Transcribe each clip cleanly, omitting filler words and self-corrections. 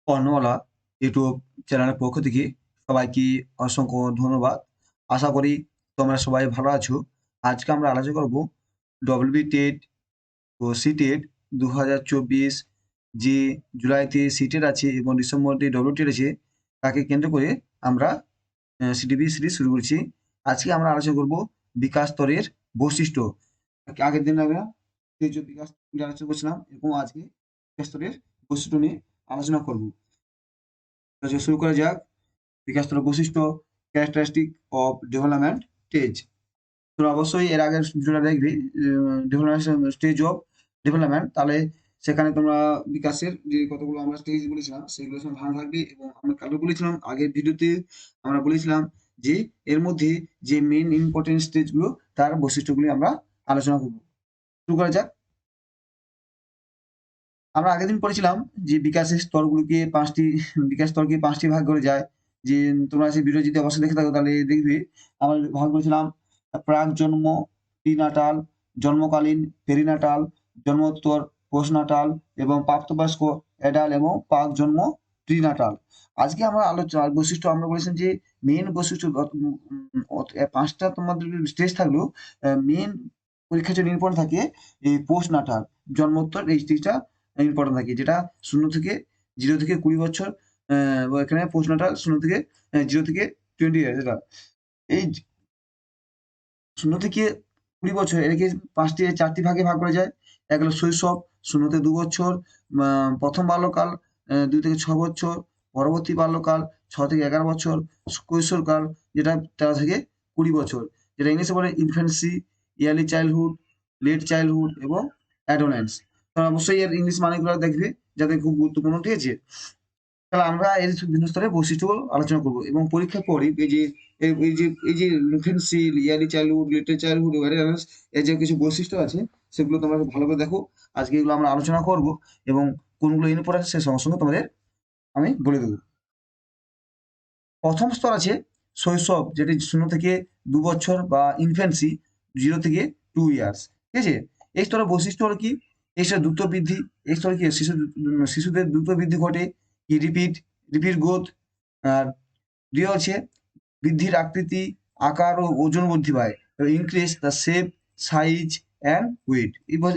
কর্ণমালা YouTube চ্যানেলের পক্ষ থেকে সবাইকে অসংখ্য ধন্যবাদ। আশা করি তোমরা সবাই ভালো আছো। আজকে আমরা আলোচনা করব ডব্লিউবি টেট ও সিটেট ২০২৪ যে জুলাইতে সিটেট আছে এবং ডিসেম্বরে ডব্লিউটেট আছে, তাকে কেন্দ্র করে আমরা সিটিবি সিরিজ শুরু করছি। আজকে আমরা আলোচনা করব বিকাশ স্তরের বৈশিষ্ট্য। আগের দিন আমরা তেজ বিকাশ নিয়ে আলোচনা করছিলাম এবং আজকে বিকাশ স্তরের বৈশিষ্ট্য নিয়ে আলোচনা করব। শুরু করা যাক। বিকাশ স্তরের বৈশিষ্ট্য, ক্যারেক্টারিস্টিক অফ ডেভেলপমেন্ট স্টেজ। তোমরা অবশ্যই এর আগের ভিডিওটা দেখবে, ডেভেলপমেন্ট স্টেজ অফ ডেভেলপমেন্ট। তাহলে সেখানে তোমরা বিকাশের যে কতগুলো আমরা স্টেজ বলেছিলাম সেগুলো সব ভালো থাকবে। এবং আমরা কালকে বলেছিলাম, আগের ভিডিওতে আমরা বলেছিলাম যে এর মধ্যে যে মেন ইম্পর্টেন্ট স্টেজগুলো তার বৈশিষ্ট্যগুলি আমরা আলোচনা করব। শুরু করা যাক। আমরা আগের দিন পড়েছিলাম যে বিকাশ স্তরকে পাঁচটি ভাগ করে যায়। যে তোমরা সেই ভিডিও যদি অবশ্যই দেখে থাকো তাহলে দেখবে আমরা ভাগ করেছিলাম প্রাক জন্ম, প্রিনাটাল, জন্মকালীন, পেরিনাটাল, জন্মোত্তর, পোস্টনাটাল এবং প্রাপ্তবয়স্ক, অ্যাডাল্ট এবং প্রাক জন্ম প্রিনাটাল। আজকে আমরা বৈশিষ্ট্য আমরা বলেছিলাম যে মেন বৈশিষ্ট্য পাঁচটা তোমাদের স্টেজ থাকলেও মেন পরীক্ষার জন্য ইম্পর্টেন্ট থাকে এই পোস্টনাটাল, জন্মোত্তর। এই স্টেজটা ইম্পর্টেন্ট থাকে, যেটা 0 থেকে 20 বছর। এখানে প্রশ্নটা 0 থেকে 20 ইয়ার্স। এটা এই 0 থেকে 20 বছর এটাকে চারটি ভাগে ভাগ করা যায়। এক হলো শৈশব, 0 থেকে 2 বছর, প্রথম বাল্যকাল 2 থেকে 6 বছর, পরবর্তী বাল্যকাল 6 থেকে 11 বছর, কৈশোরকাল যেটা 13 থেকে 20 বছর, যেটা ইংলিশে বলে infancy, early childhood, late childhood এবং অ্যাডোলেন্স। তোমরা অবশ্যই এর ইংলিশ মানেগুলো দেখবে, যাতে খুব গুরুত্বপূর্ণ। ঠিক আছে? তাহলে আমরা এর বিভিন্ন স্তরের বৈশিষ্ট্য আলোচনা করব এবং পরীক্ষার পরে এই যে infancy, early childhood, little childhood, adolescence, এর যে কিছু বৈশিষ্ট্য আছে সেগুলো তোমরা ভালো করে দেখো। আজকে এগুলো আমরা আলোচনা করব এবং কোনগুলো ইম্পর্টেন্ট সে সঙ্গে সঙ্গে তোমাদের আমি বলে দেবো। প্রথম স্তর আছে শৈশব, যেটি 0 থেকে 2 বছর বা ইনফ্যান্সি, 0 থেকে 2 ইয়ার্স। ঠিক আছে? এই স্তরের বৈশিষ্ট্য হলো কি? এই স্তরে দ্রুত বৃদ্ধি। এই স্তরে কি শিশুদের দ্রুত বৃদ্ধি ঘটে, কি রিপিট গ্রোথ। আর 2 হচ্ছে বৃদ্ধির আকৃতি, আকার ও ওজন বৃদ্ধি পায়। Increase the shape, size and weight.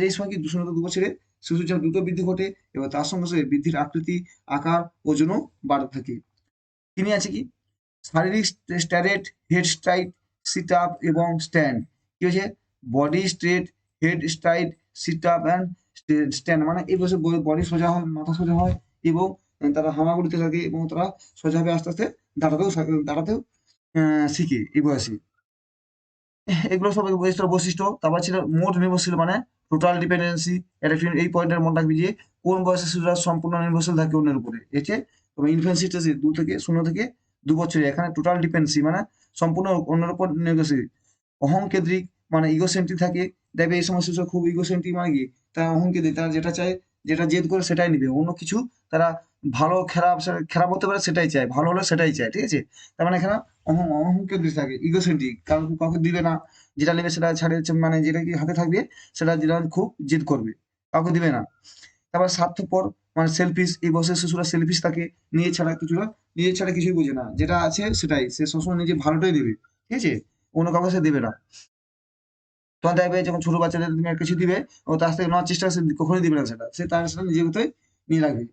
এই সময় কি 0 থেকে 2 বছরে শিশুর যখন দ্রুত বৃদ্ধি ঘটে এবং তার সঙ্গে সঙ্গে বৃদ্ধির আকৃতি, আকার, ওজনও বাড়তে থাকে। তিনি আছে কি শারীরিক স্ট্যারেট, হেড স্ট্রাইট, সিট আপ এবং স্ট্যান্ড। কি হচ্ছে body straight, head straight, sit up and stand. মানে এই বয়সে বডি সোজা হয়, মাথা সোজা হয় এবং তারা হামাগুড়িতে থাকে এবং তারা সোজাভাবে আস্তে আস্তে দাঁড়াতেও শিখে এই বয়সে। এগুলো সব বৈশিষ্ট্য বৈশিষ্ট্য। তারপর ছিল মোড নির্ভরশীল, মানে টোটাল ডিপেন্ডেন্সি। এটা এই পয়েন্টের মনে রাখবি যে কোন বয়সে শিশুরা সম্পূর্ণ নির্ভরশীল থাকে অন্যের উপরে। এতে তবে ইনফ্যান্সি স্টেজে 0 থেকে 2 বছরে এখানে টোটাল ডিপেন্ডেন্সি, মানে সম্পূর্ণ অন্যের উপর নির্ভরশীল। অহংকেন্দ্রিক, মানে ইগোসেন্ট্রিক থাকে। দেখবে এই সময় শিশু খুব ইগোসেন্ট্রিক, মানে কি তারা অহংকেন্দ্রিক, তারা যেটা চায়, যেটা জেদ করে সেটাই নিবে। অন্য কিছু তারা ভালো খারাপ খারাপ হতে পারে সেটাই চায়, ভালো হলে সেটাই চায়। ঠিক আছে? তার মানে এখানে অহংকেন্দ্রিক থাকে, ইগোসেন্ট্রিক, কাউকে দিবে না, যেটা নেবে সেটা ছাড়ে, মানে যেটা কি হাতে থাকবে সেটা যেটা খুব জেদ করবে, কাউকে দিবে না। তারপর স্বার্থপর, মানে সেলফিশ। এই বয়সের শিশুরা সেলফিশ থাকে, নিজে ছাড়া কিছুই বোঝে না, যেটা আছে সেটাই সে সবসময় নিজে ভালোটাই দেবে। ঠিক আছে? অন্য কাউকে সে দেবে না। তোমার দেখবে যখন ছোট বাচ্চাদের তুমি একটা কিছু দিবে, ও তার থেকে নেওয়ার চেষ্টা, সে কখনোই দিবে না সেটা, সে তার সেটা নিজের ভিতরে নিয়ে রাখবে।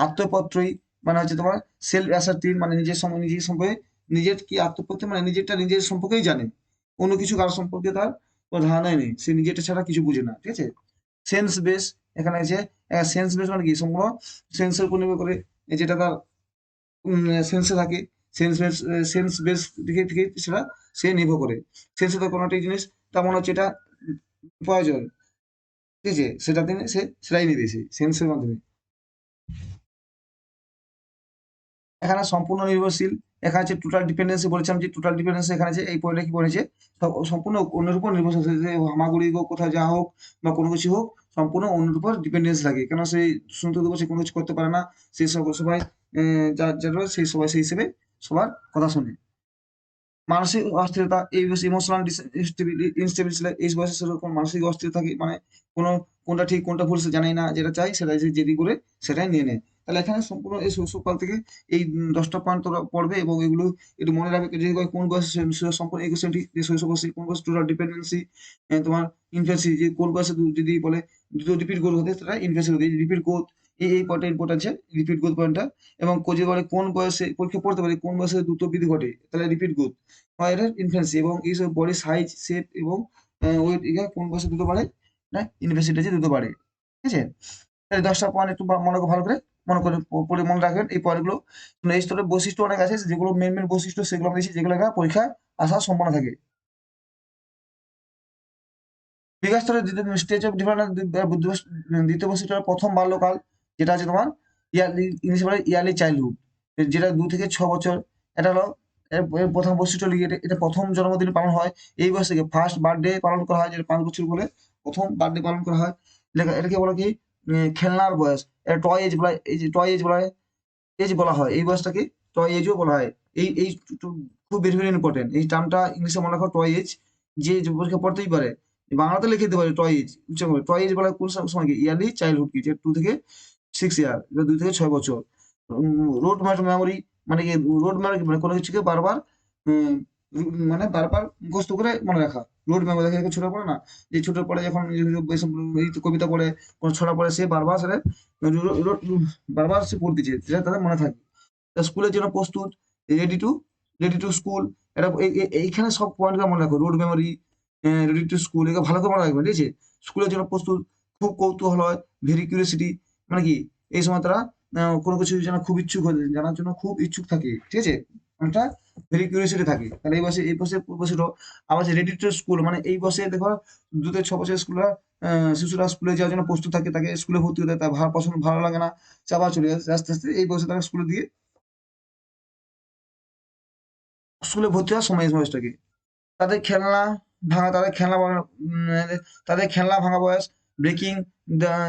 আত্মপত্রই, মানে হচ্ছে তোমার সেলফ অ্যাসার্টিভ, মানে নিজের সম্পর্কে, নিজের কি আত্মপত্র, মানে নিজেরটা নিজের সম্পর্কেই জানে, অন্য কিছু কারো সম্পর্কে তার কোনো ধারণাই নেই, সে নিজেরটা ছাড়া কিছু বুঝে না। ঠিক আছে? সেন্স বেস, এখানে আছে সেন্স বেস, মানে কি সম্পূর্ণ সেন্সের উপর নির্ভর করে, যেটা তার সেন্সে থাকে, সেন্স বেস দিকে থেকে সেটা সে নির্ভর করে। সেন্সে তো কোনো একটা জিনিস তার মনে হচ্ছে এটা প্রয়োজন, ঠিক আছে, সেটা তিনি সে সেটাই নিবে, সে সেন্সের মাধ্যমে। এখানে সম্পূর্ণ নির্ভরশীল। এখানে হচ্ছে টোটাল ডিপেন্ডেন্সি, বলেছিলাম যে টোটাল ডিপেন্ডেন্সি এখানে আছে, এই পয়েন্টে কি বলেছে, সম্পূর্ণ অন্যের উপর নির্ভরশীল। যে হামাগুড়ি হোক, কোথাও যা হোক বা কোনো কিছু হোক, সম্পূর্ণ অন্যের উপর ডিপেন্ডেন্স লাগে, কেন সেই শুনতে দেবো, সে কোনো কিছু করতে পারে না। সেই সবাই যার সেই সবাই সেই হিসেবে সবার কথা শুনে। মানসিক অস্থিরতা, এই ইমোশনাল ইনস্টেবিলিটি, এই বয়সে সেরকম মানসিক অস্থির থাকে, মানে কোনো কোনটা ঠিক কোনটা ভুল সে জানেই না, যেটা চাই সেটাই সে জেদি করে সেটাই নিয়ে নেয়। তাহলে এখানে সম্পূর্ণ এই শৈশবকাল থেকে এই 10টা পয়েন্ট তোরা পড়বে এবং এগুলো একটু মনে রাখবে যে কোন বয়সে সম্পূর্ণ একুশটি যে শৈশব বয়সী কোন বয়সে টোটাল ডিপেন্ডেন্সি, তোমার ইনফ্যান্সি যে কোন বয়সে যদি বলে দুটো রিপিট গ্রোথ হতে সেটা ইনফ্যান্সি হতে রিপিট গ্রোথ, এই পয়েন্টটা ইম্পর্টেন্ট আছে রিপিট গ্রোথ পয়েন্টটা। এবং যে বলে কোন বয়সে পরীক্ষা পড়তে পারে কোন বয়সে দ্রুত বৃদ্ধি ঘটে, তাহলে রিপিট গ্রোথ হয় এটা ইনফ্যান্সি। এবং এইসব বডি সাইজ শেপ এবং ওয়েট এগুলো কোন বয়সে দ্রুত বাড়ে না ইনফ্যান্সিটা যে দ্রুত বাড়ে। ঠিক আছে, তাহলে 10টা পয়েন্ট একটু মনে করে ভালো করে মনে করে পড়ে মনে রাখবেন এই পয়েন্টগুলো। এই স্তরের বৈশিষ্ট্য অনেক আছে, যেগুলো মেন মেন বৈশিষ্ট্য সেগুলো আমরা দিচ্ছি, যেগুলো একটা পরীক্ষা আসার সম্ভাবনা থাকে। বিকাশ স্তরের স্টেজ অফ ডেভেলপমেন্ট দ্বিতীয় বৈশিষ্ট্য হলো প্রথম বাল্যকাল, যেটা আছে তোমার ইয়ারলি ইংলিশে বলে ইয়ারলি চাইল্ডহুড, যেটা 2 থেকে 6 বছর। এটা হলো এর প্রথম বৈশিষ্ট্য হলো এটা প্রথম জন্মদিন পালন হয় এই বয়স থেকে, ফার্স্ট বার্থডে পালন করা হয়, যেটা 5 বছর বলে প্রথম বার্থডে পালন করা হয়। এটাকে বলা কি খেলনার বয়স, এটা টয় এজ বলা হয়, এই যে টয় এজ বলা হয়, এজ বলা হয় এই বয়সটাকে টয় এজও বলা হয়। এই খুব ভেরি ভেরি ইম্পর্টেন্ট এই টার্মটা ইংলিশে মনে রাখো টয় এজ, যে পরীক্ষা পড়তেই পারে বাংলাতে লিখে দিতে পারে টয় এজ। টয় এজ বলা হয় কোন সময় কি ইয়ারলি চাইল্ডহুড কি, যে 2 থেকে 6 ইয়ার, 2 থেকে 6 বছর। রোড মেমোরি মানে কি রোড মেমোরি মানে কোনো কিছুকে বারবার উম, মানে বারবার মুখস্থ করে মনে রাখা। রোড মেমোরি দেখে ছোট পড়ে না, যে ছোট পড়ে যখন এইসব এই কবিতা পড়ে কোনো ছড়া পড়ে সে বারবার সেটা বারবার সে পড়তেছে যেটা তাদের মনে থাকে। স্কুলের জন্য প্রস্তুত, ready to ready to school, এটা এইখানে সব পয়েন্টগুলো মনে রাখো। Road memory, ready to school, এগুলো ভালো করে মনে রাখবে, ঠিক আছে। স্কুলের জন্য প্রস্তুত, খুব কৌতূহল হয়, ভেরি কিউরিয়াসিটি মানে কি এই সময় তারা কোনো কিছু যেন খুব ইচ্ছুক হয়ে জানার জন্য খুব ইচ্ছুক থাকে, ঠিক আছে। একটা ভেরি কিউরিয়াসিটি থাকে, তাহলে এই বছর আবার রেডি টু স্কুল মানে এই বছর দেখো 2 থেকে 6 বছর স্কুলরা শিশুরা স্কুলে যাওয়ার জন্য প্রস্তুত থাকে, তাকে স্কুলে ভর্তি হতে তার পছন্দ ভালো লাগে না, চাপা চলে আসে আস্তে আস্তে এই বয়সে তারা স্কুলে দিয়ে স্কুলে ভর্তি হওয়ার সময় এই বয়সটাকে। তাদের খেলনা ভাঙা, তাদের খেলনা ভাঙা বয়স, ব্রেকিং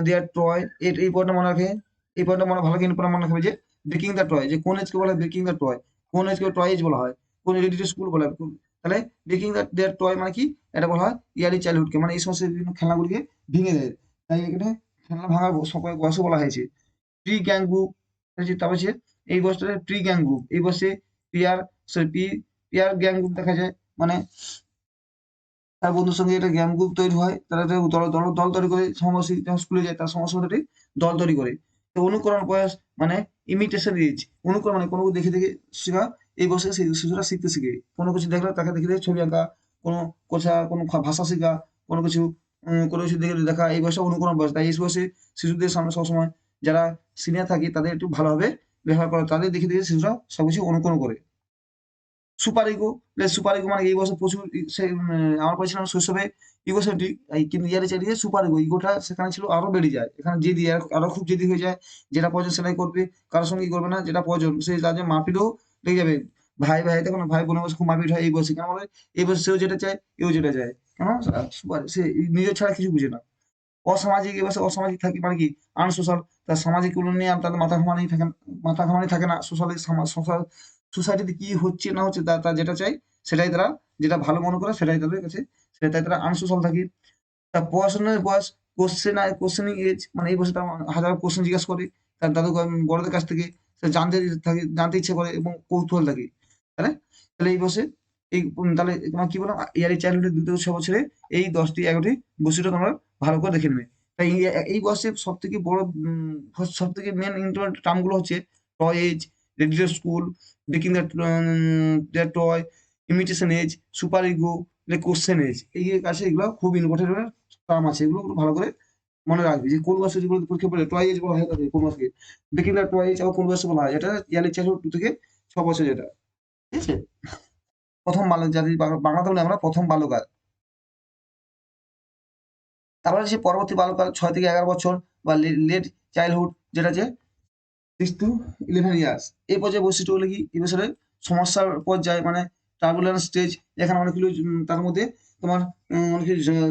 দেয়ার টয়, এই পয়েন্টটা মনে রাখে, এই পয়েন্টটা ভালো করে মনে রাখবে যে ব্রেকিং দ্য টয়, যে কোন এজকে বলা হয় ব্রেকিং দ্য টয়, কোন এজকে টয় এজ বলা হয়, কোন রেডি টু স্কুল বলা হয়। তাহলে ব্রেকিং দ্য দেয়ার টয় মানে কি, এটা বলা হয় ইয়ারলি চাইল্ডহুডকে, মানে এই সমস্ত বিভিন্ন খেলনাগুলিকে ভেঙে দেয়, তাই এখানে খেলনা ভাঙার সময় বয়সও বলা হয়েছে। প্রি গ্যাং গ্রুপ, তারপর হচ্ছে এই বয়সটা প্রি গ্যাং গ্রুপ, এই বয়সে peer P peer gang group দেখা যায়, মানে তার বন্ধুর সঙ্গে একটা গ্যাং গ্রুপ তৈরি হয়, তারা একটা দল তৈরি করে সমবয়সী যখন স্কুলে যায় তার সমবয়সী মধ্যে একটি দল তৈরি করে। তো অনুকরণ বয়স মানে ইমিটেশন এজ, অনুকরণ মানে কোনো কিছু দেখে দেখে শেখা, এই বয়সে শিশুরা শিখতে শিখে, কোনো কিছু দেখলে তাকে দেখে দেখে ছবি আঁকা, কোনো কথা কোনো ভাষা শেখা, কোনো কিছু কোনো কিছু দেখে দেখা, এই বয়সে অনুকরণ বয়স। তাই এই বয়সে শিশুদের সামনে সবসময় যারা সিনিয়র থাকে তাদের একটু ভালোভাবে ব্যবহার করা, তাদের দেখে দেখে শিশুরা সবকিছু অনুকরণ করে। সুপার ইগো, সুপার ইগো মানে এই বছর প্রচুর আমার পড়েছিলাম শৈশবে ইগোসেন্ট্রিক, কিন্তু ইয়ারে চালিয়ে সুপার ইগো, ইগোটা সেখানে ছিল আরো বেড়ে যায়, এখানে জেদি আরো খুব জেদি হয়ে যায়, যেটা প্রয়োজন সেটাই করবে, কারোর সঙ্গে করবে না, যেটা প্রয়োজন সে তার জন্য মারপিটও লেগে যাবে। ভাই ভাই দেখো না, ভাই বোনের বসে খুব মারপিট হয় এই বয়সে, কেন বলে এই বয়সে সেও যেটা চায় এও যেটা চায়, কেন সুপার সে নিজের ছাড়া কিছু বুঝে না। অসামাজিক, এবার অসামাজিক থাকি মানে কি আনসোশাল, তার সামাজিক উন্নয়ন নিয়ে তাদের মাথা ঘামানি থাকে না। সোশ্যাল সোসাইটিতে কি হচ্ছে না হচ্ছে তার যেটা চাই সেটাই তারা, যেটা ভালো মনে করে সেটাই তাদের কাছে, সেটাই তারা আনসোশাল থাকে। তার পড়াশোনার বয়স, কোশ্চেনিং এজ মানে এই বয়সে তারা হাজার কোশ্চেন জিজ্ঞাসা করে তার দাদু বড়দের কাছ থেকে, সে জানতে ইচ্ছে করে এবং কৌতূহল থাকে, তাহলে তাহলে এই বয়সে তাহলে তোমার কি বললাম ইয়ারলি চাইল্ডহুডের 2 থেকে 6 বছরে এই 10টি 11টি বৈশিষ্ট্য তোমরা ভালো করে দেখে নেবে। তাই এই বয়সে সব থেকে বড় সব থেকে মেন ইম্পর্টেন্ট টার্ম গুলো হচ্ছে toy age, ready to school, baking the toy, imitation age, super ego, question age, এই কাছে এগুলো খুব ইম্পর্টেন্ট টার্ম আছে, এগুলো একটু ভালো করে মনে রাখবি যে কোন বয়সে যেগুলো পরীক্ষা পড়ে টয় এজ বলা হয় তাদের কোন বয়সকে, বেকিং দ্য টয় এজ আবার কোন বয়সে বলা হয়, এটা ইয়ারলি চাইল্ডহুড 2 থেকে 6 বছর যেটা, ঠিক আছে। প্রথম বালক জাতির বাংলাতে বলি আমরা প্রথম বাল্যকাল। তারপরে সে পরবর্তী বাল্যকাল 6 থেকে 11 বছর বা লেট চাইল্ডহুড, যেটা যে 6 to 11 ইয়ার্স। এই পর্যায়ে বৈশিষ্ট্য হলো কি এই বছরে সমস্যার পর্যায়ে মানে টার্বুলেন্স স্টেজ, এখানে অনেকগুলো তার মধ্যে তোমার অনেক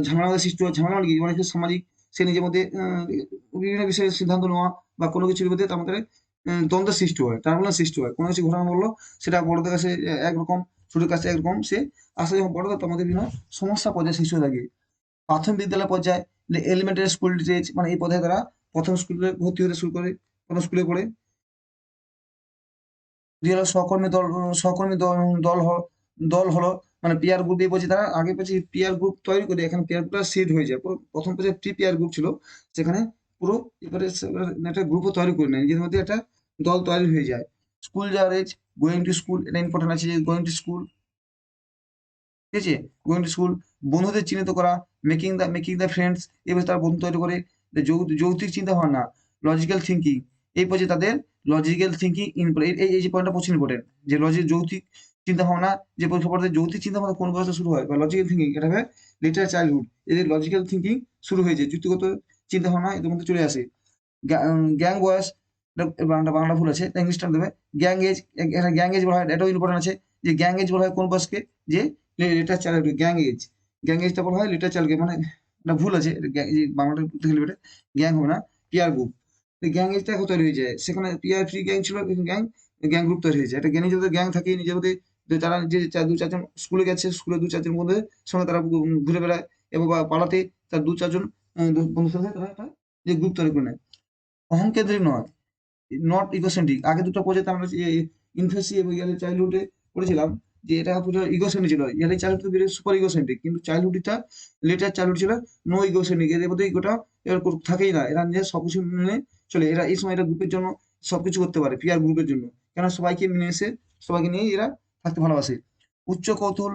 ঝামেলা সৃষ্টি হয়, ঝামেলা মানে কি অনেক সামাজিক সে নিজের মধ্যে বিভিন্ন বিষয়ে সিদ্ধান্ত নেওয়া বা কোনো কিছুর মধ্যে তার মধ্যে দ্বন্দ্বের সৃষ্টি হয়, টার্বুলেন্স সৃষ্টি হয়, কোনো কিছু ঘটনা বললো সেটা বড়দের কাছে একরকম, ছোটের কাছে একরকম, সে আসলে যখন বড়দের তার মধ্যে বিভিন্ন সমস্যা পর্যায়ে সৃষ্টি হয়ে থাকে। প্রাথমিক বিদ্যালয় পর্যায়ে এলিমেন্টারি স্কুল স্টেজ মানে এই পর্যায়ে তারা প্রথম স্কুলে ভর্তি হতে শুরু করে, কোনো স্কুলে পড়ে। দুই হলো সহকর্মী দল হলো মানে পিয়ার গ্রুপ দিয়ে বলছি, তারা আগে পেয়েছে পিয়ার গ্রুপ তৈরি করে, এখানে পিয়ার গ্রুপটা সিড হয়ে যায়। প্রথম পেজে প্রি পিয়ার গ্রুপ ছিল, সেখানে পুরো এবারে একটা গ্রুপও তৈরি করে নেয়, নিজের মধ্যে একটা দল তৈরি হয়ে যায়। স্কুল যাওয়ার এজ, গোয়িং টু স্কুল, এটা ইম্পর্টেন্ট আছে যে গোয়িং টু স্কুল, ঠিক আছে। গোয়িং টু স্কুল, বন্ধুদের চিহ্নিত করা, মেকিং দ্য ফ্রেন্ডস, এবার তারা বন্ধু তৈরি করে। যৌক্তিক চিন্তা ভাবনা, লজিক্যাল থিঙ্কিং, এই পর্যায়ে তাদের লজিক্যাল থিঙ্কিং এই যে পয়েন্টটা প্রচুর ইম্পর্টেন্ট, যে যৌক্তিক চিন্তা ভাবনা, যে পরীক্ষা যৌক্তিক চিন্তা ভাবনা কোন বয়সে শুরু হয়, বা লজিক্যাল থিঙ্কিং, এটা হবে লিটার চাইল্ডহুড, এদের লজিক্যাল থিঙ্কিং শুরু হয়েছে, যুক্তিগত চিন্তা ভাবনা এদের মধ্যে চলে আসে। গ্যাং বয়স, বাংলা ভুল আছে, ইংলিশটা দেবে। গ্যাং এজ, এখানে গ্যাং এজ বলা হয়, এটাও ইম্পর্টেন্ট আছে, যে গ্যাং এজ বলা হয় কোন বয়সকে, যে লিটার চাইল্ড, গ্যাং এজটা বলা হয় লিটার চাইল্ডকে, মানে এটা ভুল আছে, বাংলাটা দেখে নেবে, গ্যাং হবে না, পিয়ার গ্রুপ। গ্যাং এজটা এখন তৈরি হয়ে যায়, সেখানে পিয়ার ফ্রি গ্যাং ছিল, গ্যাং গ্যাং গ্রুপ তৈরি হয়েছে। একটা জ্ঞানী যাদের গ্যাং থাকে নিজের মধ্যে, তারা যে দু চারজন স্কুলে গেছে, স্কুলে দু চারজন মধ্যে সঙ্গে তারা ঘুরে বেড়ায়, এবং বা পালাতে তার দু চারজন বন্ধুর সাথে তারা একটা যে গ্রুপ তৈরি করে নেয়। অহংকেন্দ্রিক নয়, নট ইগোসেন্ট্রিক। আগে দুটো প্রজেক্ট আমরা ইনফেসি এবং ইয়ারলি চাইল্ডহুডে পড়েছিলাম, যে এটা পুরো ইগোসেন্ট্রিক ছিল, ইয়ারলি চাইল্ডহুড সুপার ইগোসেন্ট্রিক, কিন্তু চাইল্ডহুডটা লেটার চাইল্ডহুড ছিল নো ইগোসেন্ট্রিক। এদের মধ্যে ইগোটা এর থাকেই না, এরা নিজের সবকিছু মেনে চলে, এরা এই সময় এরা গ্রুপের জন্য সবকিছু করতে পারে, পিয়ার গ্রুপের জন্য, কেন সবাইকে মেনে এসে সবাইকে নিয়ে এরা থাকতে ভালোবাসে। উচ্চ কৌতূহল,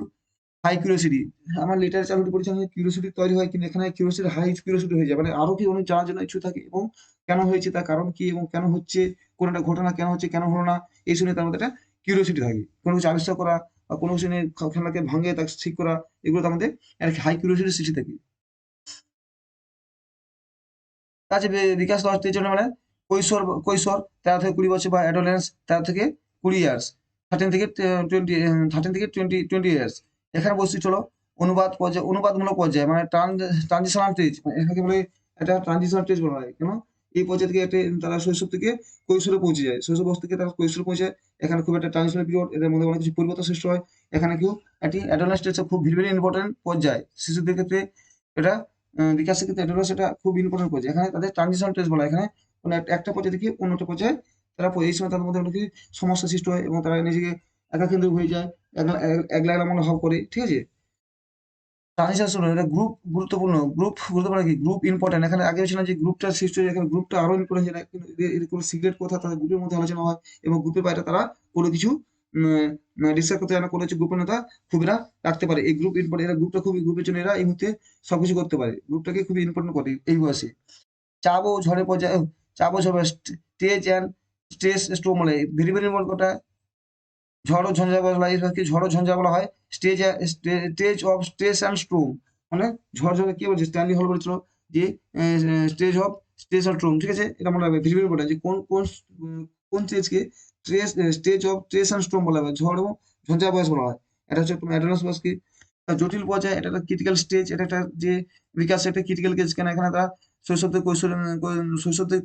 হাই কিউরিওসিটি, আমার লিটার চাইল্ডহুড পরিচালনা কিউরিওসিটি তৈরি হয়, কিন্তু এখানে কিউরিওসিটি হাই কিউরিওসিটি হয়ে যায়, মানে আরো কি অনেক জানার জন্য ইচ্ছুক থাকে, এবং কেন হয়েছে, তার কারণ কি, এবং কেন হচ্ছে, কোন একটা ঘটনা কেন হচ্ছে, কেন হলো না, এই শুনে তার মধ্যে একটা কিউরিওসিটি থাকে। কোনো কিছু আবিষ্কার করা, বা কোনো কিছু নিয়ে খেলাকে ভাঙে তাকে ঠিক করা, এগুলো তার মধ্যে একটা হাই কিউরিওসিটি সৃষ্টি থাকে। কাজে বিকাশ দশ তেজ মানে কৈশোর 13 থেকে 20 বছর, বা অ্যাডোলেন্স 13 থেকে 20 ইয়ার্স, 13 থেকে 20 ইয়ার্স। এখানে বৈশিষ্ট্য হলো অনুবাদমূলক পর্যায়ে, মানে ট্রানজিশনাল স্টেজ, এটাকে বলে একটা ট্রানজিশনাল স্টেজ বলা হয়। কেন এই পর্যায়ে থেকে একটা তারা শৈশব থেকে কৈশোরে পৌঁছে যায়, শৈশব অবস্থা থেকে তারা কৈশোরে পৌঁছে, এখানে খুব একটা ট্রানজিশনাল পিরিয়ড, এদের মধ্যে অনেক কিছু পরিবর্তন সৃষ্টি হয়। এখানে কেউ একটি অ্যাডোলেন্স স্টেজ খুব ভেরি ইম্পর্টেন্ট পর্যায়ে শিশুদের ক্ষেত্রে, এটা বিকাশের ক্ষেত্রে এটা সেটা খুব ইম্পর্টেন্ট পর্যায়ে। এখানে তাদের ট্রানজিশন টেস্ট বলা হয়, এখানে কোনো একটা পর্যায়ে থেকে অন্য একটা পর্যায়ে তারা এই সময় তাদের মধ্যে অনেক কিছু সমস্যা সৃষ্টি হয়, এবং তারা নিজেকে একাকেন্দ্রিক হয়ে যায়, একলা একলা মনোভাব করে, ঠিক আছে। ট্রানজিশন শুরু, এটা গুরুত্বপূর্ণ কি, গ্রুপ ইম্পর্টেন্ট, এখানে আগে ছিল যে গ্রুপটা সৃষ্টি হয়ে, এখানে গ্রুপটা আরো ইম্পর্টেন্ট হয় না, কিন্তু এদের কোনো সিক্রেট কথা তাদের গ্রুপের মধ্যে আলোচনা হয়, এবং গ্রুপের বাইরে তারা কোনো কিছু ডিসকাস করতে জানে না, কোনো কিছু গ্রুপের নেতা খুব এরা রাখতে পারে, এই গ্রুপ ইম্পর্টেন্ট, এরা গ্রুপটা খুবই গ্রুপের জন্য এরা এই মুহূর্তে সবকিছু করতে পারে, গ্রুপটাকে খুবই ইম্পর্টেন্ট করে এই বয়সে। চাপ ও ঝড়ের পর্যায়ে, চাপ ও ঝড়, স্টেজ অ্যান্ড স্ট্রেস স্ট্রোম বলে, ভেরি ভেরি ইম্পর্টেন্ট কথা। ঝড় ও ঝঞ্ঝা বলা হয়, এটাকে ঝড় ও ঝঞ্ঝা বলা হয়। স্টেজ অফ স্ট্রেস অ্যান্ড স্ট্রোম, মানে ঝড় ঝঞ্ঝা কি বলছে, স্ট্যানলি হল বলেছিল যে স্টেজ অফ স্ট্রেস অ্যান্ড স্ট্রোম, ঠিক আছে, এটা মনে রাখবে, ভেরি ভেরি ইম্পর্টেন্ট, যে কোন স্টেজকে stage of stress and storm বলা হয়, ঝড় এবং ঝঞ্ঝা বয়স বলা হয়। এটা হচ্ছে তোমার অ্যাডোলেন্স বয়সকে। জটিল পর্যায়ে, এটা একটা ক্রিটিক্যাল স্টেজ, এটা একটা যে বিকাশ, একটা ক্রিটিক্যাল কেস, কেন এখানে তারা শৈশব থেকে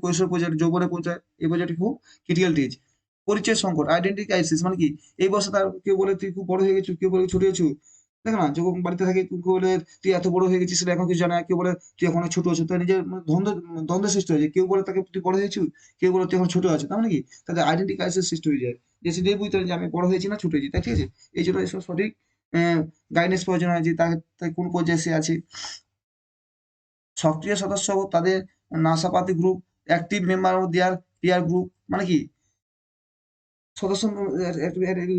কৈশোর পর্যায়ে, যৌবনে পৌঁছায়, এই পর্যায়টি খুব ক্রিটিক্যাল স্টেজ। পরিচয় সংকট, আইডেন্টি ক্রাইসিস, মানে কি, এই বয়সে তার কেউ বলে তুই খুব বড় হয়ে গেছিস, কেউ বলে ছোট হয়েছিস, দেখ না, যখন বাড়িতে থাকে কেউ বলে তুই এত বড় হয়ে গেছিস, সেটা এখন কিছু জানে না, কেউ বলে তুই এখন ছোট আছিস, তাই নিজের দ্বন্দ্ব সৃষ্টি হয়েছে, কেউ বলে তাকে তুই বড় হয়েছিস, কেউ বলে তুই এখন ছোট আছিস, তার মানে কি, তাদের আইডেন্টি ক্রাইসিস সৃষ্টি হয়ে যায়, যে সেটাই বুঝতে পারে যে আমি বড় হয়েছি না ছোট হয়েছি, তাই ঠিক আছে। এই জন্য এসব সঠিক গাইডেন্স প্রয়োজন হয়, যে তাকে কোন পর্যায়ে সে আছে। সক্রিয় সদস্য ও তাদের নাশাপাতি গ্রুপ, অ্যাক্টিভ মেম্বার ও দেয়ার পিয়ার গ্রুপ, মানে কি, সদস্য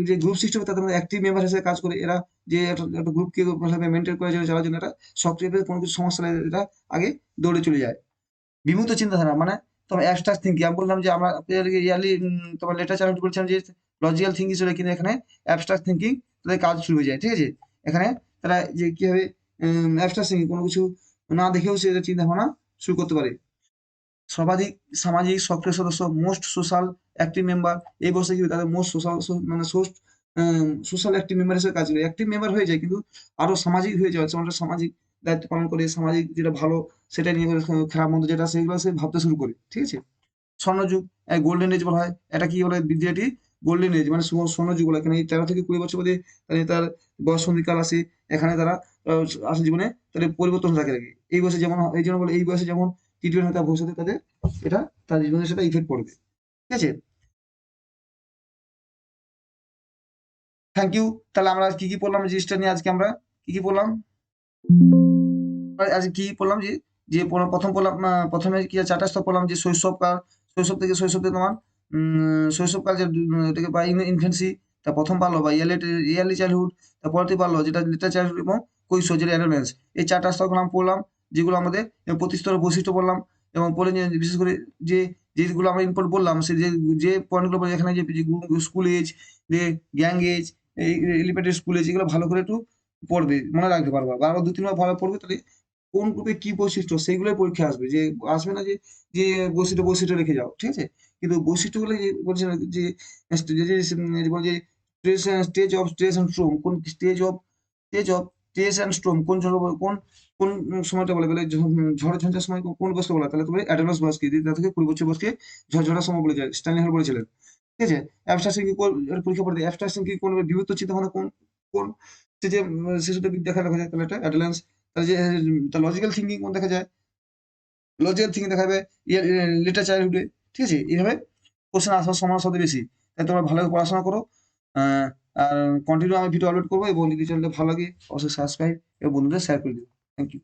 যে গ্রুপ সৃষ্টি হবে তাদের মধ্যে অ্যাক্টিভ মেম্বার হিসেবে কাজ করে, এরা যে একটা গ্রুপকে ভালোভাবে মেনটেন করে চালার জন্য, এটা সক্রিয়ভাবে কোনো কিছু সমস্যা হলে এটা আগে দৌড়ে চলে যায়। বিমূর্ত চিন্তাধারা, মানে তোমার অ্যাবস্ট্রাক্ট থিঙ্কিং, আমি বললাম যে আমরা ইয়ারলি তোমার লেটার চ্যালেঞ্জ বলছিলাম যে লজিক্যাল থিঙ্কিং ছিল, কিন্তু এখানে অ্যাবস্ট্রাক্ট থিঙ্কিং তাদের কাজ শুরু হয়ে যায়, ঠিক আছে। এখানে তারা যে কিভাবে অ্যাবস্ট্রাক্ট থিঙ্কিং, কোনো কিছু না দেখেও সে চিন্তা ভাবনা শুরু করতে পারে। সর্বাধিক সামাজিক সক্রিয় সদস্য, মোস্ট সোশ্যাল অ্যাক্টিভ মেম্বার, এই বছর কি তাদের মোস্ট সোশ্যাল, মানে সোশ্যাল অ্যাক্টিভ মেম্বার হিসেবে কাজ করে, অ্যাক্টিভ মেম্বার হয়ে যায়, কিন্তু আরো সামাজিক হয়ে যাওয়া, অনেকটা সামাজিক দায়িত্ব পালন করে, সামাজিক যেটা ভালো সেটা নিয়ে খারাপ মন্দ যেটা, সেগুলো সে ভাবতে শুরু করে, ঠিক আছে। স্বর্ণযুগ, গোল্ডেন এজ বলা হয়, এটা কি বলে, বিদ্যাটি গোল্ডেন এজ, মানে স্বর্ণযুগ বলে, এখানে এই 13 থেকে 20 বছর মধ্যে তার বয়স সন্ধিকাল আসে, এখানে তারা আসে জীবনে তাদের পরিবর্তন থাকে আর কি। এই বয়সে যেমন, এই জন্য বলে এই বয়সে যেমন ট্রিটমেন্ট হয়, তার ভবিষ্যতে তাদের এটা তার জীবনের সাথে ইফেক্ট পড়বে। ঠিক আছে, থ্যাংক ইউ। তাহলে আমরা কি কি পড়লাম জিনিসটা নিয়ে, আজকে আমরা কি কি পড়লাম, আজকে কি পড়লাম যে যে প্রথম পড়লাম, প্রথমে কি 4টা স্তর পড়লাম, যে শৈশবকাল, শৈশব থেকে তোমার শৈশবকাল, যে এটাকে বা ইনফেন্সি, তার প্রথম বাল্য বা ইয়ারলি চাইল্ডহুড, তার পরবর্তী বাল্য যেটা লিটল চাইল্ডহুড, এবং কৈশোর যেটা অ্যাডোলেন্স। এই 4টা স্তর নাম পড়লাম, যেগুলো আমাদের প্রতি স্তরের বৈশিষ্ট্য বললাম, এবং পরে বিশেষ করে যে যেগুলো আমরা ইম্পর্ট বললাম, সে যে যে পয়েন্টগুলো বলে, এখানে যে স্কুল এজ, যে গ্যাং এজ, এই এলিভেটেড স্কুল এজ, এগুলো ভালো করে একটু পড়বে, মনে রাখতে পারবা, বারবার 2-3 বার ভালো পড়বে, তাহলে কোন গ্রুপে কি বৈশিষ্ট্য সেইগুলোই পরীক্ষা আসবে, যে আসবে না যে যে বৈশিষ্ট্য রেখে যাও, ঠিক আছে। কিন্তু বৈশিষ্ট্যগুলো যে বলছে না, যে বলে যে stage of stress and storm, কোন stage of stress and storm কোন কোন কোন সময়টা বলে, বলে ঝড় ঝঞ্ঝার সময় কোন বয়সকে বলা, তাহলে তুমি অ্যাডোলেন্স বয়সকে, 2 থেকে 20 বছর বয়সকে ঝড়ঝড়ার সময় বলে যায়, স্ট্যানলি হল বলেছিলেন, ঠিক আছে। অ্যাবস্ট্রাকশন কি পরীক্ষা পড়ে, অ্যাবস্ট্রাকশন কি কোন বিভক্ত চিন্তাভাবনা কোন কোন স্টেজে শিশুদের দেখা দেখা যায়, তাহলে এটা অ্যাডোলেন্স। তাহলে যে লজিক্যাল থিঙ্কিং কোন দেখা যায়, লজিক্যাল থিঙ্কিং দেখা যাবে লিটার চাইল্ডহুডে, ঠিক আছে। এইভাবে কোশ্চেন আসার সম্ভাবনা সবচেয়ে বেশি। তাই তোমরা ভালো পড়াশোনা করো, আহ, আর কন্টিনিউ আমি ভিডিও আপলোড করবো, এবং যদি চ্যানেলটা ভালো লাগে অবশ্যই সাবস্ক্রাইব এবং বন্ধুদের শেয়ার করে দিও। Thank you.